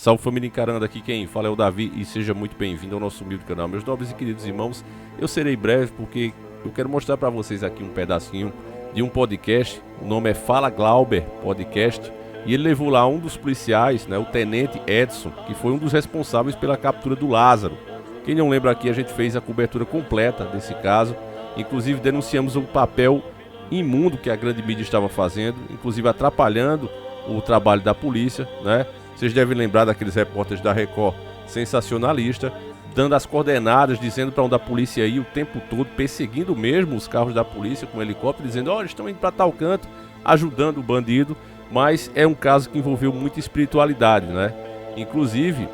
Salve família Encarando, aqui quem fala é o Davi e seja muito bem-vindo ao nosso humilde canal. Meus nobres e queridos irmãos, eu serei breve porque eu quero mostrar para vocês aqui um pedacinho de um podcast. O nome é Fala Glauber Podcast e ele levou lá um dos policiais, né, o Tenente Edson, que foi um dos responsáveis pela captura do Lázaro. Quem não lembra aqui, a gente fez a cobertura completa desse caso, inclusive denunciamos o papel imundo que a grande mídia estava fazendo, inclusive atrapalhando o trabalho da polícia, né? Vocês devem lembrar daqueles repórteres da Record sensacionalista, dando as coordenadas, dizendo para onde a polícia ia o tempo todo, perseguindo mesmo os carros da polícia com helicóptero, dizendo, olha, estão indo para tal canto, ajudando o bandido. Mas é um caso que envolveu muita espiritualidade, né? Inclusive,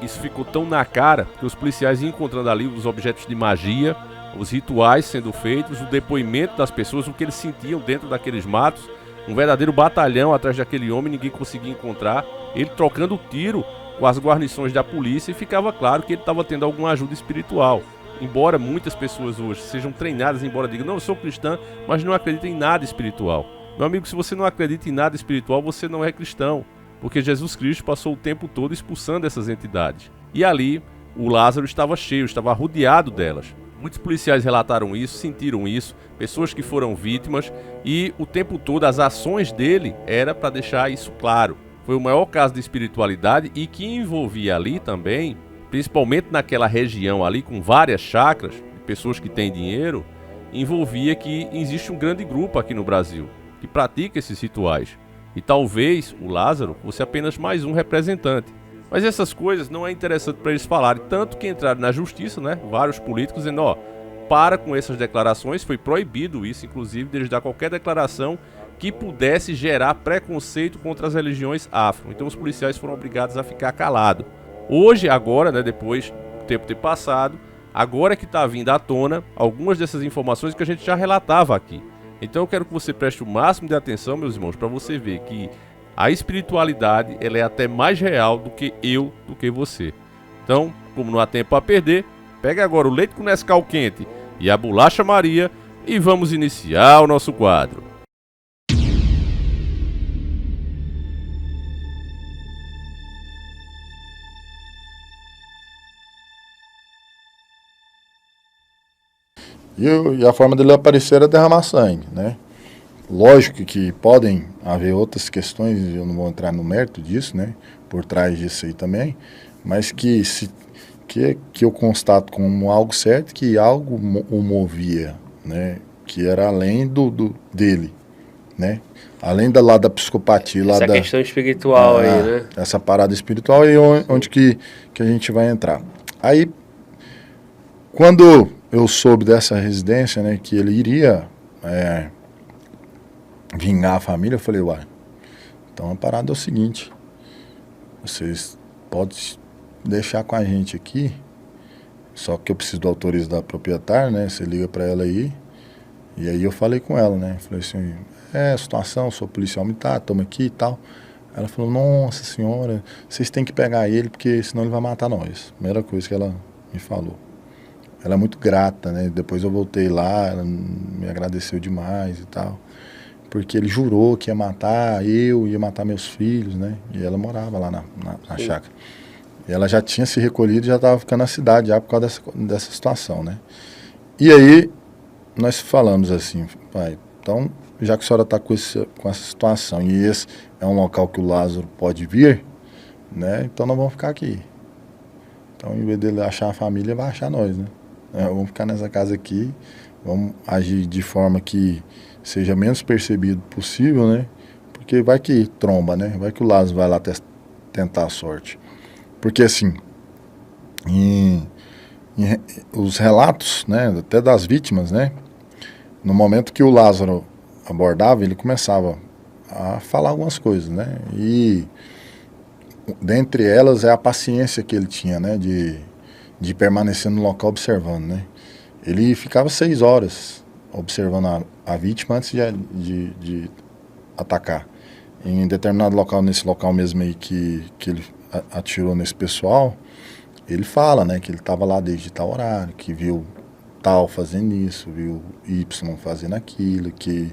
isso ficou tão na cara que os policiais iam encontrando ali os objetos de magia, os rituais sendo feitos, o depoimento das pessoas, o que eles sentiam dentro daqueles matos, um verdadeiro batalhão atrás daquele homem, ninguém conseguia encontrar, ele trocando tiro com as guarnições da polícia, e ficava claro que ele estava tendo alguma ajuda espiritual. Embora muitas pessoas hoje sejam treinadas, embora digam, não, eu sou cristã, mas não acreditam em nada espiritual. Meu amigo, se você não acredita em nada espiritual, você não é cristão, porque Jesus Cristo passou o tempo todo expulsando essas entidades. E ali, o Lázaro estava cheio, estava rodeado delas. Muitos policiais relataram isso, sentiram isso, pessoas que foram vítimas, e o tempo todo as ações dele era para deixar isso claro. Foi o maior caso de espiritualidade e que envolvia ali também, principalmente naquela região ali com várias chacras, de pessoas que têm dinheiro, envolvia que existe um grande grupo aqui no Brasil que pratica esses rituais. E talvez o Lázaro fosse apenas mais um representante. Mas essas coisas não é interessante para eles falarem, tanto que entraram na justiça, né? Vários políticos dizendo, ó, para com essas declarações, foi proibido isso, inclusive, deles dar qualquer declaração que pudesse gerar preconceito contra as religiões afro. Então os policiais foram obrigados a ficar calados. Hoje, agora, né, depois do tempo ter passado, agora que está vindo à tona algumas dessas informações que a gente já relatava aqui. Então eu quero que você preste o máximo de atenção, meus irmãos, para você ver que a espiritualidade ela é até mais real do que eu, do que você. Então, como não há tempo a perder, pega agora o leite com Nescau quente e a bolacha Maria e vamos iniciar o nosso quadro. E a forma dele aparecer era derramar sangue, né? Lógico que podem haver outras questões, eu não vou entrar no mérito disso, né? Por trás disso aí também, mas que eu constato como algo certo, que algo o movia, né? Que era além dele, né? Além da psicopatia. Essa questão espiritual aí, né? Essa parada espiritual é onde que a gente vai entrar. Aí, quando eu soube dessa residência, né, que ele iria vingar a família, eu falei, uai, então a parada é o seguinte, vocês podem deixar com a gente aqui, só que eu preciso do autorizo da proprietária, né, você liga pra ela aí, e aí eu falei com ela, né, falei assim, situação, sou policial militar, estamos aqui e tal. Ela falou, nossa senhora, vocês têm que pegar ele, porque senão ele vai matar nós. Primeira coisa que ela me falou. Ela é muito grata, né? Depois eu voltei lá, ela me agradeceu demais e tal. Porque ele jurou que ia matar eu, ia matar meus filhos, né? E ela morava lá na chácara. E ela já tinha se recolhido e já estava ficando na cidade já por causa dessa situação, né? E aí, nós falamos assim, pai, então, já que a senhora está com essa situação e esse é um local que o Lázaro pode vir, né? Então nós vamos ficar aqui. Então, em vez dele achar a família, vai achar nós, né? Vamos ficar nessa casa aqui, vamos agir de forma que seja menos percebido possível, né? Porque vai que tromba, né? Vai que o Lázaro vai lá tentar a sorte. Porque assim, os relatos, né, até das vítimas, né? No momento que o Lázaro abordava, ele começava a falar algumas coisas, né? E dentre elas é a paciência que ele tinha, né? De permanecer no local observando, né? Ele ficava 6 horas observando a vítima antes de atacar. Em determinado local, nesse local mesmo aí que ele atirou nesse pessoal, ele fala, né, que ele estava lá desde tal horário, que viu tal fazendo isso, viu Y fazendo aquilo, que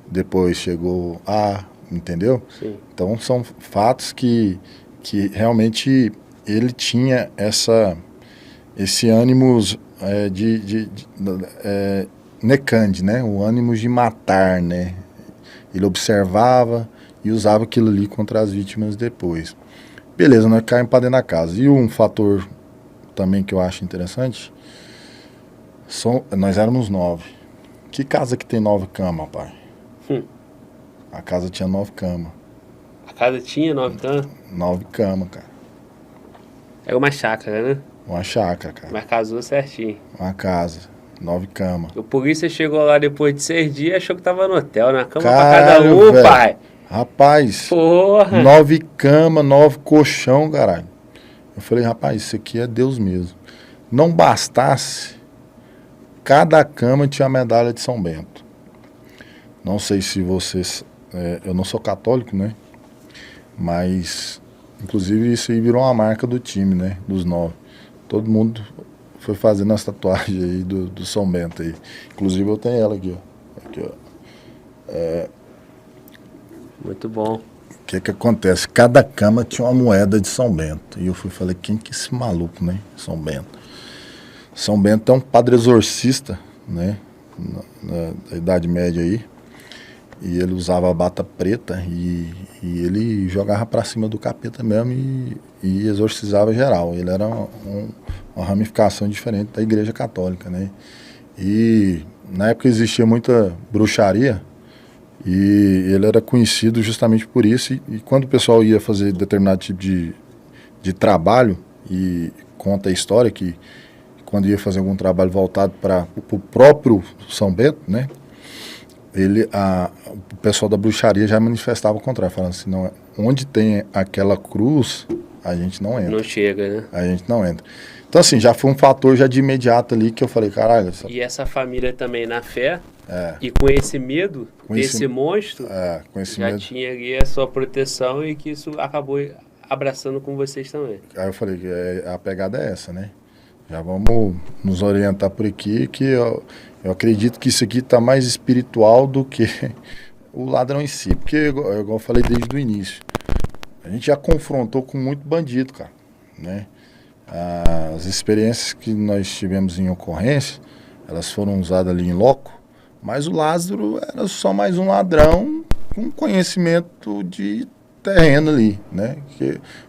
depois chegou A, entendeu? Sim. Então são fatos que que realmente ele tinha esse ânimo necande, né? O ânimo de matar, né? Ele observava e usava aquilo ali contra as vítimas depois. Beleza, nós caímos para dentro da casa. E um fator também que eu acho interessante, nós éramos 9. Que casa que tem 9 camas, pai? A casa tinha 9 camas. A casa tinha 9 camas? 9 camas, cara. É uma chácara, né? Uma chácara, cara. Mas casou certinho. Uma casa, 9 camas. O polícia chegou lá depois de 6 dias e achou que tava no hotel, na cama Caralho, pra cada um, velho. pai. Rapaz, Porra. 9 camas, 9 colchão, caralho. Eu falei, rapaz, isso aqui é Deus mesmo. Não bastasse, cada cama tinha a medalha de São Bento. Não sei se vocês... eu não sou católico, né? Mas, inclusive, isso aí virou uma marca do time, né? Dos 9. Todo mundo foi fazendo as tatuagens aí do São Bento aí. Inclusive, eu tenho ela aqui, ó. Aqui, ó. Muito bom. O que acontece? Cada cama tinha uma moeda de São Bento. E eu falei, quem que é esse maluco, né? São Bento. São Bento é um padre exorcista, né? Da Idade Média aí. E ele usava a bata preta e ele jogava pra cima do capeta mesmo e exorcizava geral. Ele era uma ramificação diferente da Igreja Católica, né? E na época existia muita bruxaria e ele era conhecido justamente por isso. E quando o pessoal ia fazer determinado tipo de trabalho, e conta a história que quando ia fazer algum trabalho voltado para o próprio São Bento, né? O pessoal da bruxaria já manifestava o contrário, falando assim, não, onde tem aquela cruz, a gente não entra. Não chega, né? A gente não entra. Então, assim, já foi um fator já de imediato ali que eu falei, caralho... E essa família também na fé, É. E com esse medo desse monstro, já medo. tinha ali a sua proteção e que isso acabou abraçando com vocês também. Aí eu falei, a pegada é essa, né? Já vamos nos orientar por aqui, que eu acredito que isso aqui está mais espiritual do que o ladrão em si. Porque, igual eu falei desde o início, a gente já confrontou com muito bandido, cara, né? As experiências que nós tivemos em ocorrência, elas foram usadas ali em loco, mas o Lázaro era só mais um ladrão com conhecimento de terreno ali, né?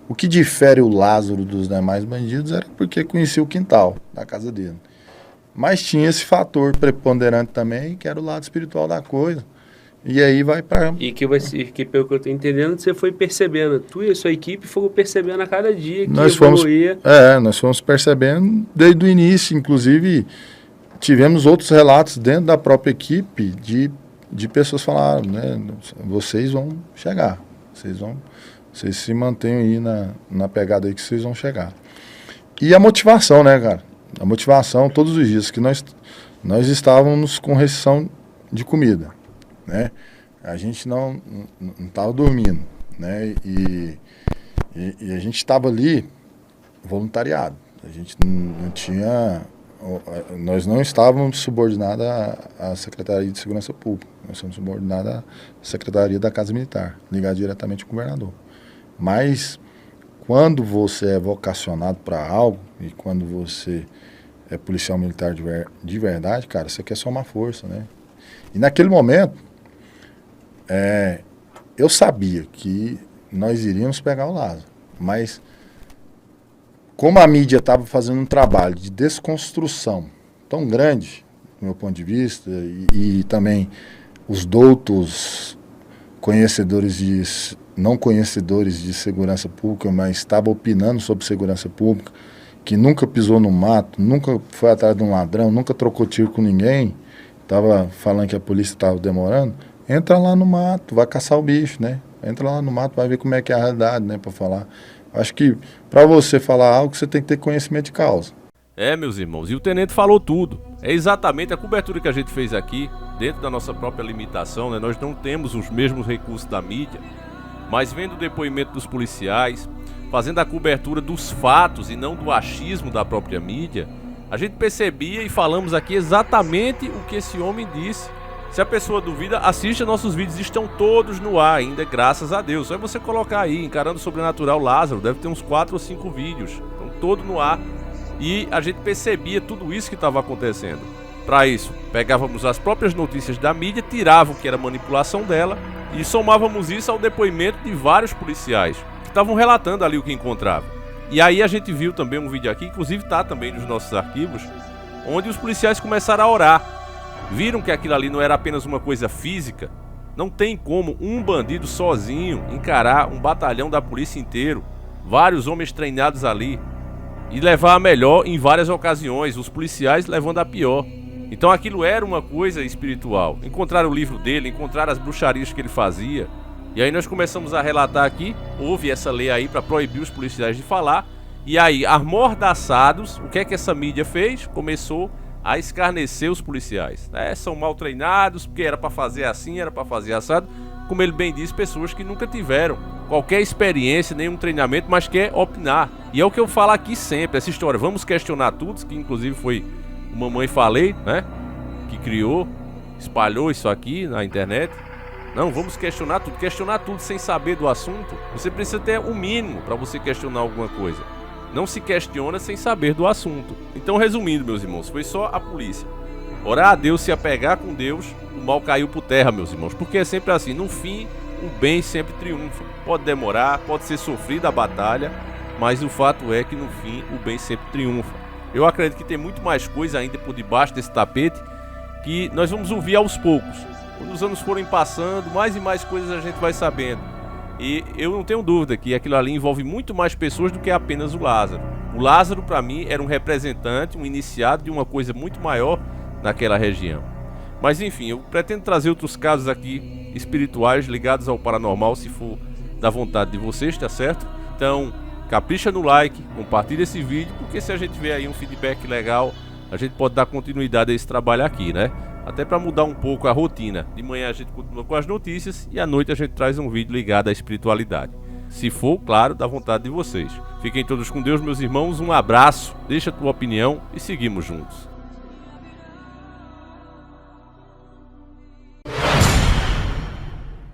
O que difere o Lázaro dos demais bandidos era porque conhecia o quintal da casa dele. Mas tinha esse fator preponderante também, que era o lado espiritual da coisa. E aí vai para... E que pelo que eu estou entendendo, você foi percebendo, tu e a sua equipe foram percebendo a cada dia que evoluía. Nós fomos percebendo desde o início, inclusive tivemos outros relatos dentro da própria equipe de pessoas falaram, né, vocês vão chegar, vocês se mantenham aí na pegada aí que vocês vão chegar. E a motivação, né, cara? A motivação todos os dias que nós estávamos com restrição de comida, né? A gente não estava dormindo, né? E a gente estava ali voluntariado. A gente não tinha... Nós não estávamos subordinados à Secretaria de Segurança Pública. Nós somos subordinados à Secretaria da Casa Militar, ligado diretamente ao governador. Mas quando você é vocacionado para algo e quando você é policial militar de verdade, cara, isso aqui é só uma força, né? E naquele momento, eu sabia que nós iríamos pegar o Lázaro, mas como a mídia estava fazendo um trabalho de desconstrução tão grande, do meu ponto de vista, e também os doutos não conhecedores de segurança pública, mas estavam opinando sobre segurança pública, que nunca pisou no mato, nunca foi atrás de um ladrão, nunca trocou tiro com ninguém, estava falando que a polícia estava demorando, entra lá no mato, vai caçar o bicho, né? Entra lá no mato, vai ver como é que é a realidade, né, para falar. Acho que para você falar algo, você tem que ter conhecimento de causa. Meus irmãos, e o tenente falou tudo. É exatamente a cobertura que a gente fez aqui, dentro da nossa própria limitação, né? Nós não temos os mesmos recursos da mídia, mas vendo o depoimento dos policiais, fazendo a cobertura dos fatos e não do achismo da própria mídia, a gente percebia e falamos aqui exatamente o que esse homem disse. Se a pessoa duvida, assista, nossos vídeos estão todos no ar ainda, graças a Deus. Só é você colocar aí, Encarando o Sobrenatural Lázaro, deve ter uns 4 ou 5 vídeos, estão todos no ar. E a gente percebia tudo isso que estava acontecendo. Para isso, pegávamos as próprias notícias da mídia, tirávamos o que era manipulação dela e somávamos isso ao depoimento de vários policiais que estavam relatando ali o que encontravam. E aí a gente viu também um vídeo aqui, inclusive está também nos nossos arquivos, onde os policiais começaram a orar. Viram que aquilo ali não era apenas uma coisa física. Não tem como um bandido sozinho encarar um batalhão da polícia inteiro, vários homens treinados ali, e levar a melhor em várias ocasiões, os policiais levando a pior. Então aquilo era uma coisa espiritual. Encontraram o livro dele, encontraram as bruxarias que ele fazia. E aí nós começamos a relatar aqui, houve essa lei aí para proibir os policiais de falar. E aí, amordaçados, o que é que essa mídia fez? Começou a escarnecer os policiais. São mal treinados, porque era para fazer assim, era para fazer assado. Como ele bem disse, pessoas que nunca tiveram qualquer experiência, nenhum treinamento, mas quer opinar. E é o que eu falo aqui sempre, essa história, vamos questionar tudo, que inclusive foi o Mamãe Falei, né? Que criou, espalhou isso aqui na internet. Não, vamos questionar tudo sem saber do assunto. Você precisa ter o mínimo para você questionar alguma coisa. Não se questiona sem saber do assunto. Então, resumindo, meus irmãos, foi só a polícia orar a Deus, se apegar com Deus, o mal caiu por terra, meus irmãos. Porque é sempre assim, no fim, o bem sempre triunfa. Pode demorar, pode ser sofrida a batalha, mas o fato é que no fim, o bem sempre triunfa. Eu acredito que tem muito mais coisa ainda por debaixo desse tapete, que nós vamos ouvir aos poucos. Quando os anos forem passando, mais e mais coisas a gente vai sabendo. E eu não tenho dúvida que aquilo ali envolve muito mais pessoas do que apenas o Lázaro. O Lázaro, para mim, era um representante, um iniciado de uma coisa muito maior naquela região. Mas enfim, eu pretendo trazer outros casos aqui espirituais ligados ao paranormal, se for da vontade de vocês, tá certo? Então, capricha no like, compartilha esse vídeo, porque se a gente vê aí um feedback legal, a gente pode dar continuidade a esse trabalho aqui, né? Até para mudar um pouco a rotina. De manhã a gente continua com as notícias e à noite a gente traz um vídeo ligado à espiritualidade. Se for, claro, da vontade de vocês. Fiquem todos com Deus, meus irmãos. Um abraço, deixa a tua opinião e seguimos juntos.